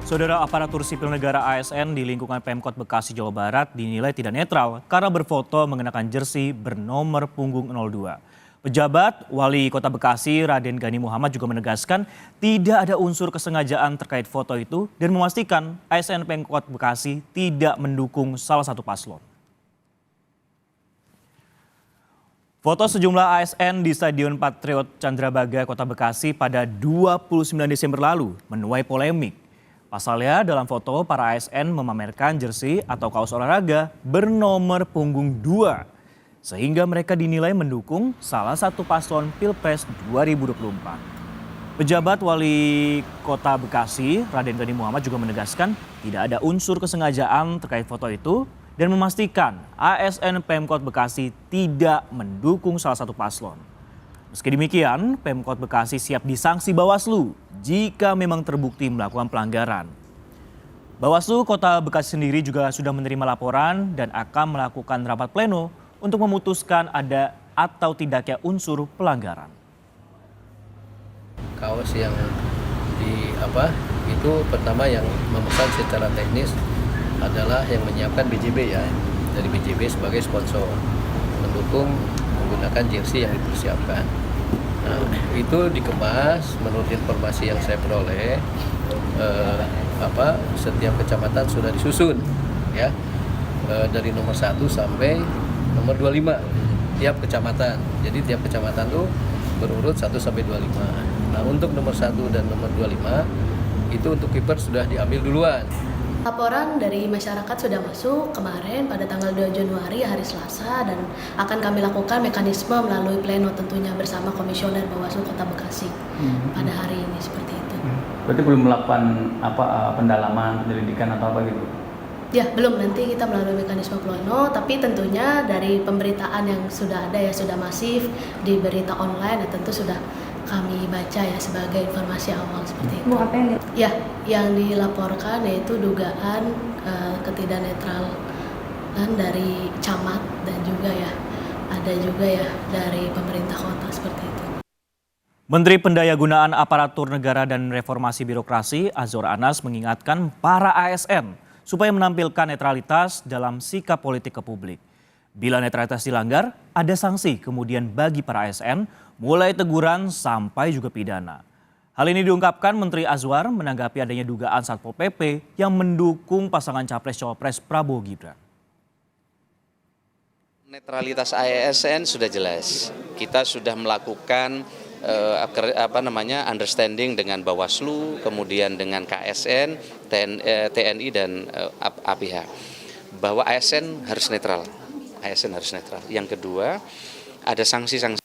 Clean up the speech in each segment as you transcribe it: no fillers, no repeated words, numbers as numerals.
Saudara, aparatur sipil negara ASN di lingkungan Pemkot Bekasi, Jawa Barat dinilai tidak netral karena berfoto mengenakan jersey bernomor punggung 02. Pejabat Wali Kota Bekasi, Raden Gani Muhammad juga menegaskan tidak ada unsur kesengajaan terkait foto itu dan memastikan ASN Pemkot Bekasi tidak mendukung salah satu paslon. Foto sejumlah ASN di Stadion Patriot Candrabaga, Kota Bekasi pada 29 Desember lalu menuai polemik. Pasalnya dalam foto para ASN memamerkan jersey atau kaos olahraga bernomor punggung 2. Sehingga mereka dinilai mendukung salah satu paslon Pilpres 2024. Pejabat Wali Kota Bekasi, Raden Gani Muhammad juga menegaskan tidak ada unsur kesengajaan terkait foto itu dan memastikan ASN Pemkot Bekasi tidak mendukung salah satu paslon. Meski demikian, Pemkot Bekasi siap disanksi Bawaslu jika memang terbukti melakukan pelanggaran. Bawaslu Kota Bekasi sendiri juga sudah menerima laporan dan akan melakukan rapat pleno untuk memutuskan ada atau tidaknya unsur pelanggaran. Kaos yang itu pertama yang memesan secara teknis adalah yang menyiapkan BJB ya, dari BJB sebagai sponsor mendukung menggunakan jersey yang dipersiapkan. Nah, itu dikemas menurut informasi yang saya peroleh, setiap kecamatan sudah disusun ya, dari nomor 1 sampai nomor 25 tiap kecamatan. Jadi tiap kecamatan tuh berurut 1 sampai 25. Nah, untuk nomor 1 dan nomor 25 itu untuk kiper sudah diambil duluan. Laporan dari masyarakat sudah masuk kemarin pada tanggal 2 Januari hari Selasa dan akan kami lakukan mekanisme melalui pleno tentunya bersama Komisioner Bawaslu Kota Bekasi pada hari ini seperti itu. Berarti belum melakukan pendalaman, penyelidikan atau apa gitu? Ya, belum, nanti kita melalui mekanisme pleno, tapi tentunya dari pemberitaan yang sudah ada ya, sudah masif di berita online ya, tentu sudah kami baca ya sebagai informasi awal seperti itu. Apa yang ya, yang dilaporkan yaitu dugaan ketidaknetralan dari camat dan juga ya ada juga ya dari pemerintah kota seperti itu. Menteri Pendayagunaan Aparatur Negara dan Reformasi Birokrasi Azwar Anas mengingatkan para ASN supaya menampilkan netralitas dalam sikap politik ke publik. Bila netralitas dilanggar, ada sanksi kemudian bagi para ASN, mulai teguran sampai juga pidana. Hal ini diungkapkan Menteri Azwar menanggapi adanya dugaan Satpol PP yang mendukung pasangan Capres-Cawapres Prabowo Gibran. Netralitas ASN sudah jelas. Kita sudah melakukan understanding dengan Bawaslu, kemudian dengan KSN, TNI dan APH bahwa ASN harus netral. ASN harus netral. Yang kedua, ada sanksi-sanksi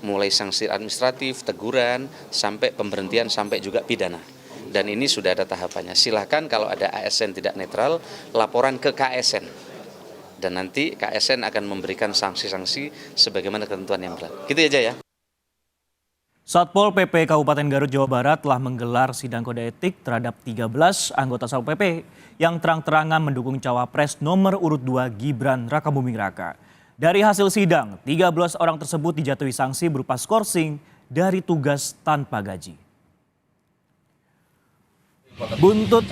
mulai sanksi administratif, teguran, sampai pemberhentian, sampai juga pidana. Dan ini sudah ada tahapannya. Silakan kalau ada ASN tidak netral, laporan ke KSN. Dan nanti KSN akan memberikan sanksi-sanksi sebagaimana ketentuan yang berlaku. Gitu aja ya. Satpol PP Kabupaten Garut, Jawa Barat telah menggelar sidang kode etik terhadap 13 anggota Satpol PP yang terang-terangan mendukung cawapres nomor urut 2 Gibran Rakabuming Raka. Dari hasil sidang, 13 orang tersebut dijatuhi sanksi berupa skorsing dari tugas tanpa gaji. Buntut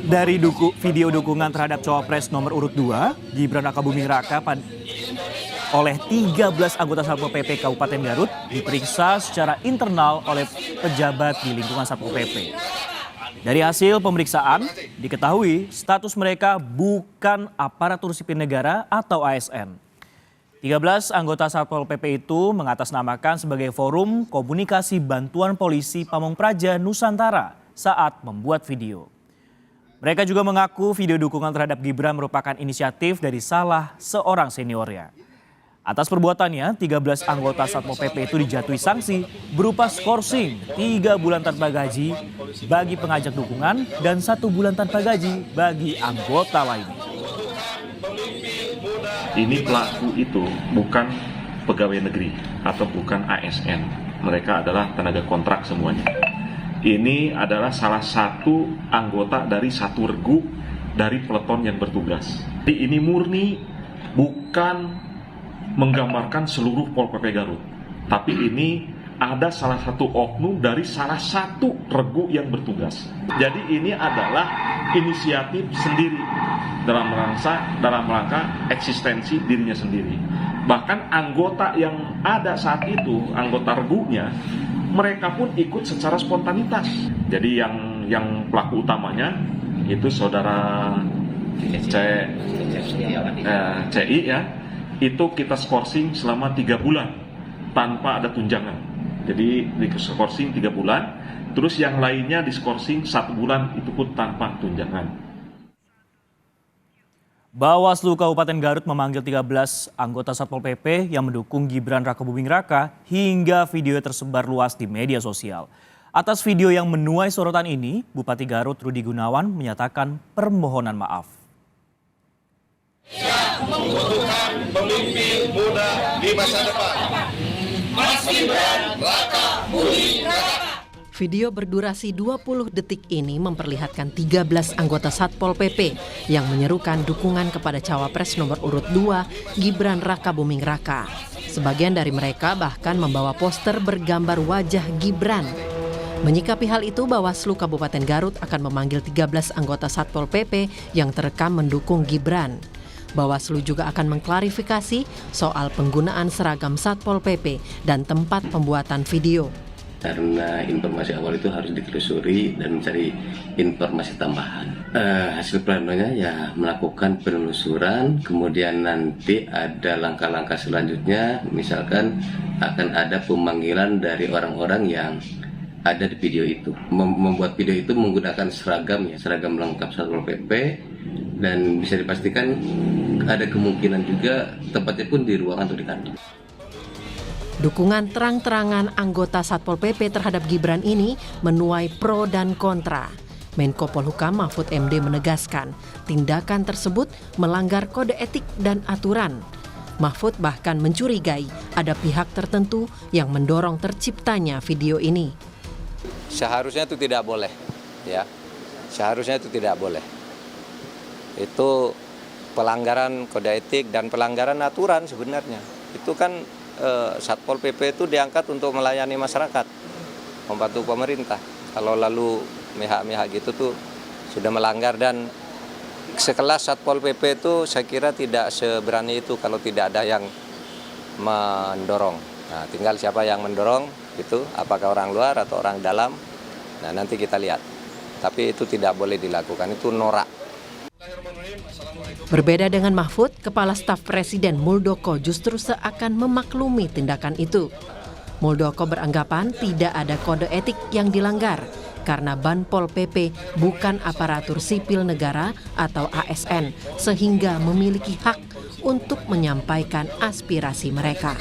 dari video dukungan terhadap cawapres nomor urut 2 Gibran Rakabuming Raka oleh 13 anggota Satpol PP Kabupaten Garut diperiksa secara internal oleh pejabat di lingkungan Satpol PP. Dari hasil pemeriksaan, diketahui status mereka bukan aparatur sipil negara atau ASN. 13 anggota Satpol PP itu mengatasnamakan sebagai forum komunikasi bantuan polisi Pamong Praja Nusantara saat membuat video. Mereka juga mengaku video dukungan terhadap Gibran merupakan inisiatif dari salah seorang seniornya. Atas perbuatannya, 13 anggota Satpol PP itu dijatuhi sanksi berupa skorsing 3 bulan tanpa gaji bagi pengajak dukungan dan 1 bulan tanpa gaji bagi anggota lainnya. Ini pelaku itu bukan pegawai negeri atau bukan ASN. Mereka adalah tenaga kontrak semuanya. Ini adalah salah satu anggota dari satu regu dari peleton yang bertugas. Jadi ini murni bukan menggambarkan seluruh Pol PP Garut, tapi ini ada salah satu oknum dari salah satu regu yang bertugas. Jadi ini adalah inisiatif sendiri dalam rangka eksistensi dirinya sendiri. Bahkan anggota yang ada saat itu, anggota regunya, mereka pun ikut secara spontanitas. Jadi yang pelaku utamanya itu saudara CI ya, itu kita skorsing selama 3 bulan tanpa ada tunjangan. Jadi di skorsing 3 bulan, terus yang lainnya di skorsing 1 bulan itu pun tanpa tunjangan. Bawaslu Kabupaten Garut memanggil 13 anggota Satpol PP yang mendukung Gibran Rakabuming Raka hingga video tersebar luas di media sosial. Atas video yang menuai sorotan ini, Bupati Garut Rudi Gunawan menyatakan permohonan maaf. Membutuhkan pemimpin muda di masa depan. Mas Gibran Rakabuming Raka. Video berdurasi 20 detik ini memperlihatkan 13 anggota Satpol PP yang menyerukan dukungan kepada cawapres nomor urut 2 Gibran Rakabuming Raka. Sebagian dari mereka bahkan membawa poster bergambar wajah Gibran. Menyikapi hal itu, Bawaslu Kabupaten Garut akan memanggil 13 anggota Satpol PP yang terekam mendukung Gibran. Bawaslu juga akan mengklarifikasi soal penggunaan seragam Satpol PP dan tempat pembuatan video. Karena informasi awal itu harus ditelusuri dan mencari informasi tambahan. Hasil planonya ya melakukan penelusuran, kemudian nanti ada langkah-langkah selanjutnya, misalkan akan ada pemanggilan dari orang-orang yang ada di video itu. Membuat video itu menggunakan seragam lengkap Satpol PP, dan bisa dipastikan ada kemungkinan juga tempatnya pun di ruangan atau di kantor. Dukungan terang-terangan anggota Satpol PP terhadap Gibran ini menuai pro dan kontra. Menko Polhukam Mahfud MD menegaskan tindakan tersebut melanggar kode etik dan aturan. Mahfud bahkan mencurigai ada pihak tertentu yang mendorong terciptanya video ini. Seharusnya itu tidak boleh, ya. Seharusnya itu tidak boleh. Itu pelanggaran kode etik dan pelanggaran aturan sebenarnya. Itu kan Satpol PP itu diangkat untuk melayani masyarakat, membantu pemerintah. Kalau lalu mihak-mihak gitu tuh sudah melanggar, dan sekelas Satpol PP itu saya kira tidak seberani itu kalau tidak ada yang mendorong. Nah, tinggal siapa yang mendorong itu, apakah orang luar atau orang dalam. Nah, nanti kita lihat. Tapi itu tidak boleh dilakukan, itu norak. Berbeda dengan Mahfud, Kepala Staf Presiden Muldoko justru seakan memaklumi tindakan itu. Muldoko beranggapan tidak ada kode etik yang dilanggar karena Banpol PP bukan aparatur sipil negara atau ASN, sehingga memiliki hak untuk menyampaikan aspirasi mereka.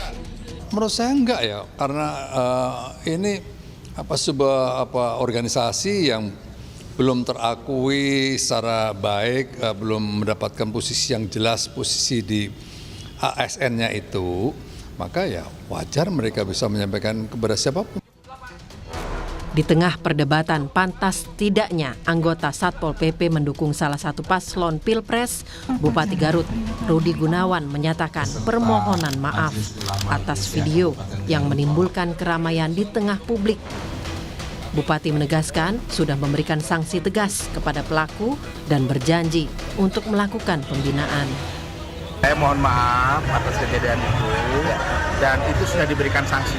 Menurut saya enggak ya, karena ini sebuah organisasi yang belum terakui secara baik, belum mendapatkan posisi yang jelas, posisi di ASN-nya itu, maka ya wajar mereka bisa menyampaikan kepada siapapun. Di tengah perdebatan pantas tidaknya anggota Satpol PP mendukung salah satu paslon Pilpres, Bupati Garut Rudi Gunawan menyatakan permohonan maaf atas video yang menimbulkan keramaian di tengah publik. Bupati menegaskan sudah memberikan sanksi tegas kepada pelaku dan berjanji untuk melakukan pembinaan. Saya mohon maaf atas kejadian itu, dan itu sudah diberikan sanksi.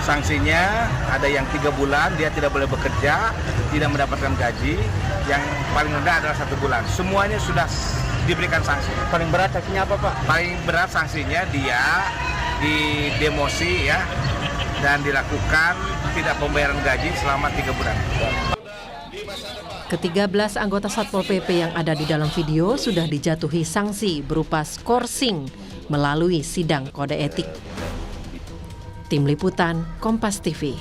Sanksinya ada yang 3 bulan, dia tidak boleh bekerja, tidak mendapatkan gaji, yang paling rendah adalah 1 bulan. Semuanya sudah diberikan sanksi. Paling berat sanksinya apa, Pak? Paling berat sanksinya dia didemosi ya, dan dilakukan tidak pembayaran gaji selama 3 bulan. Ke-13 anggota Satpol PP yang ada di dalam video sudah dijatuhi sanksi berupa skorsing melalui sidang kode etik. Tim Liputan, Kompas TV.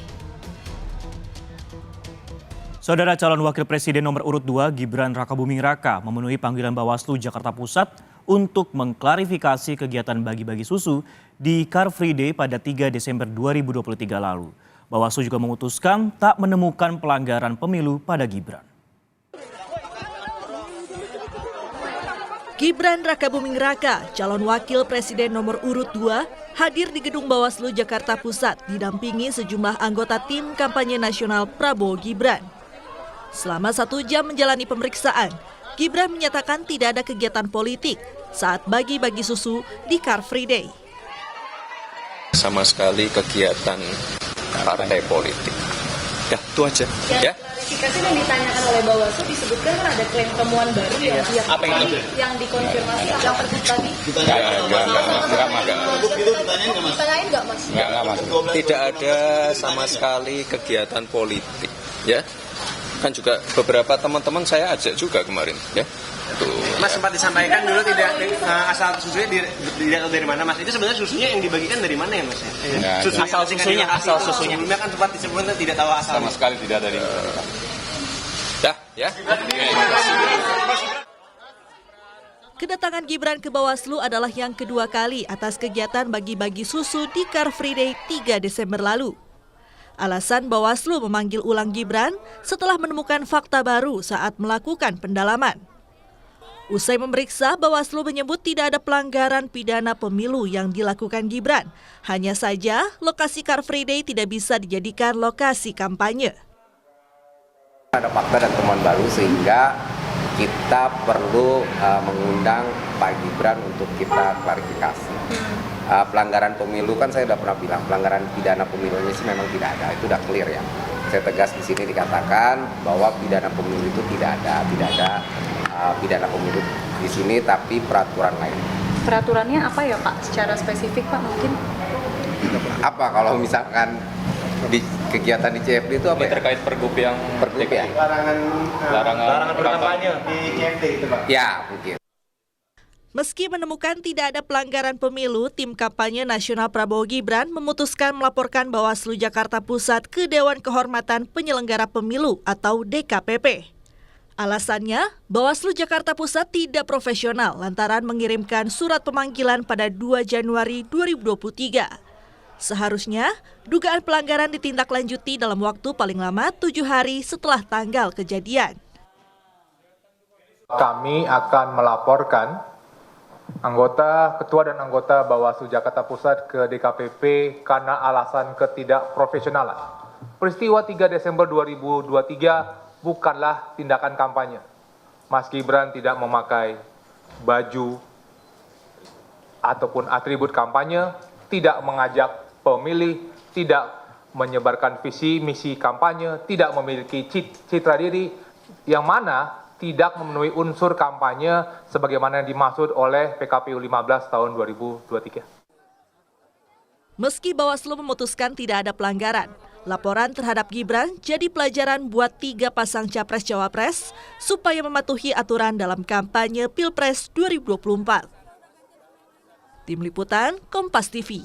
Saudara calon wakil presiden nomor urut 2 Gibran Rakabuming Raka memenuhi panggilan Bawaslu Jakarta Pusat untuk mengklarifikasi kegiatan bagi-bagi susu di Car Free Day pada 3 Desember 2023 lalu. Bawaslu juga memutuskan tak menemukan pelanggaran pemilu pada Gibran. Gibran Rakabuming Raka, calon wakil presiden nomor urut 2, hadir di gedung Bawaslu Jakarta Pusat didampingi sejumlah anggota tim kampanye nasional Prabowo Gibran. Selama 1 jam menjalani pemeriksaan, Gibran menyatakan tidak ada kegiatan politik saat bagi-bagi susu di Car Free Day. Sama sekali kegiatan partai politik. Ya, itu aja. Ya. Klarifikasi yang ditanyakan oleh Bawaslu disebutkan kan ada klaim temuan baru yang dikonfirmasi yang tersebut tadi. Ditanyain nggak Mas? Nggak Mas. Tidak ada sama sekali kegiatan politik. Ya. Kan juga beberapa teman-teman saya ajak juga kemarin. Ya. Tuh. Mas sempat disampaikan dulu tidak asal susunya tidak tahu dari mana Mas. Itu sebenarnya susunya yang dibagikan dari mana ya Mas? Asal susunya. Sebelumnya kan sempat disebutkan tidak tahu asal. Sama sekali tidak dari. Ya. Kedatangan Gibran ke Bawaslu adalah yang kedua kali atas kegiatan bagi-bagi susu di Car Free Day 3 Desember lalu. Alasan Bawaslu memanggil ulang Gibran setelah menemukan fakta baru saat melakukan pendalaman. Usai memeriksa, Bawaslu menyebut tidak ada pelanggaran pidana pemilu yang dilakukan Gibran. Hanya saja, lokasi Car Free Day tidak bisa dijadikan lokasi kampanye. Ada fakta dan temuan baru sehingga kita perlu mengundang Pak Gibran untuk kita klarifikasi. Pelanggaran pemilu kan saya sudah pernah bilang, pelanggaran pidana pemilunya sih memang tidak ada, itu sudah clear ya. Saya tegas di sini dikatakan bahwa pidana pemilu itu tidak ada pidana pemilu di sini, tapi peraturan lain. Peraturannya apa ya Pak? Secara spesifik Pak mungkin? Apa kalau misalkan di kegiatan di CFD itu apa ya? Terkait pergub yang ya? Larangan berkampanye di CFD itu Pak? Ya mungkin. Meski menemukan tidak ada pelanggaran pemilu, tim kampanye nasional Prabowo Gibran memutuskan melaporkan Bawaslu Jakarta Pusat ke Dewan Kehormatan Penyelenggara Pemilu atau DKPP. Alasannya, Bawaslu Jakarta Pusat tidak profesional lantaran mengirimkan surat pemanggilan pada 2 Januari 2023. Seharusnya, dugaan pelanggaran ditindaklanjuti dalam waktu paling lama 7 hari setelah tanggal kejadian. Kami akan melaporkan ketua dan anggota Bawaslu Jakarta Pusat ke DKPP karena alasan ketidakprofesionalan. Peristiwa 3 Desember 2023 bukanlah tindakan kampanye. Mas Gibran tidak memakai baju ataupun atribut kampanye, tidak mengajak pemilih, tidak menyebarkan visi misi kampanye, tidak memiliki citra diri yang mana tidak memenuhi unsur kampanye sebagaimana yang dimaksud oleh PKPU 15 tahun 2023. Meski Bawaslu memutuskan tidak ada pelanggaran, laporan terhadap Gibran jadi pelajaran buat 3 pasang Capres-Cawapres supaya mematuhi aturan dalam kampanye Pilpres 2024. Tim Liputan, Kompas TV.